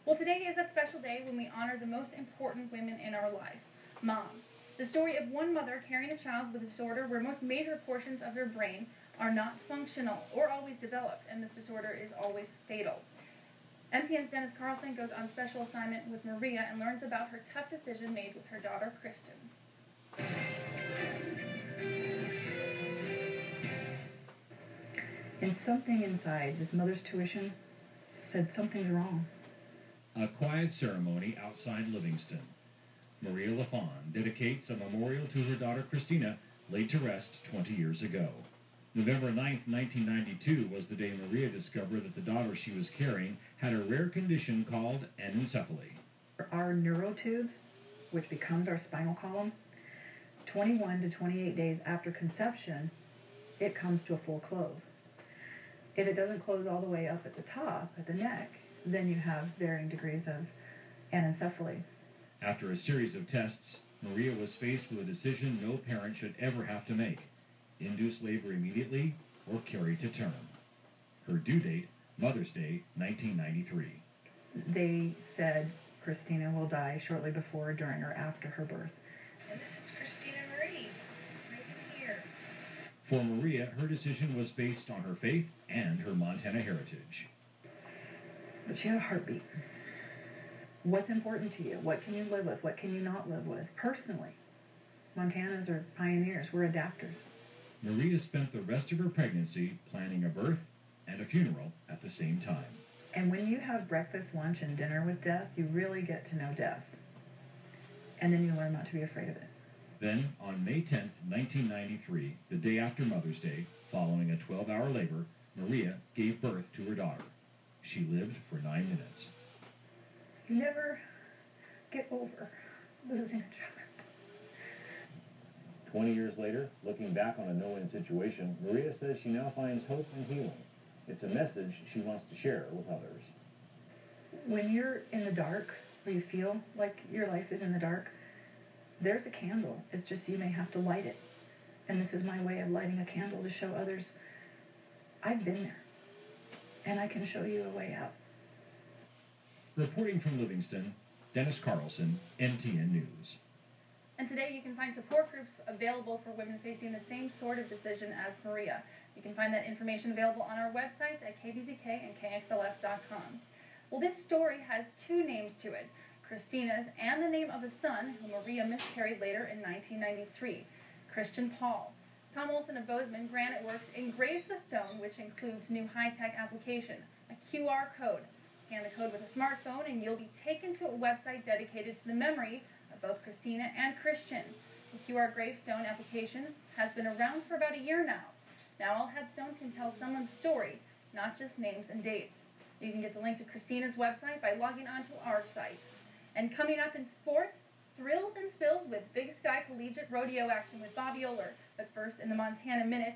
Well, today is that special day when we honor the most important women in our life, Mom. The story of one mother carrying a child with a disorder where most major portions of their brain are not functional or always developed, and this disorder is always fatal. MTN's Dennis Carlson goes on special assignment with Maria and learns about her tough decision made with her daughter, Kristen. And something inside this mother's tuition said something's wrong. A quiet ceremony outside Livingston. Maria LaFawn dedicates a memorial to her daughter Christina, laid to rest 20 years ago. November 9, 1992 was the day Maria discovered that the daughter she was carrying had a rare condition called Anencephaly. Our neurotube, which becomes our spinal column, 21 to 28 days after conception, it comes to a full close. If it doesn't close all the way up at the top, at the neck, then you have varying degrees of anencephaly. After a series of tests, Maria was faced with a decision no parent should ever have to make: induce labor immediately or carry to term. Her due date, Mother's Day, 1993. They said Christina will die shortly before, during, or after her birth. And this is Christina Marie, right in here. For Maria, her decision was based on her faith and her Montana heritage. But she had a heartbeat. What's important to you? What can you live with? What can you not live with? Personally, Montanans are pioneers. We're adapters. Maria spent the rest of her pregnancy planning a birth and a funeral at the same time. And when you have breakfast, lunch, and dinner with death, you really get to know death. And then you learn not to be afraid of it. Then, on May 10, 1993, the day after Mother's Day, following a 12-hour labor, Maria gave birth to her daughter. She lived for 9 minutes. You never get over losing a child. 20 years later, looking back on a no-win situation, Maria says she now finds hope and healing. It's a message she wants to share with others. When you're in the dark, or you feel like your life is in the dark, there's a candle. It's just you may have to light it. And this is my way of lighting a candle to show others I've been there. And I can show you a way out. Reporting from Livingston, Dennis Carlson, MTN News. And today you can find support groups available for women facing the same sort of decision as Maria. You can find that information available on our websites at kbzk and kxlf.com. Well, this story has two names to it: Christina's and the name of the son who Maria miscarried later in 1993, Christian Paul. Tom Olson of Bozeman Granite Works engraved the stone, which includes new high-tech application, a QR code. Scan the code with a smartphone and you'll be taken to a website dedicated to the memory of both Christina and Christian. The QR gravestone application has been around for about a year now. Now all headstones can tell someone's story, not just names and dates. You can get the link to Christina's website by logging onto our site. And coming up in sports, thrills and spills with Big Sky Collegiate Rodeo action with Bobby Oler. But first, in the Montana Minute,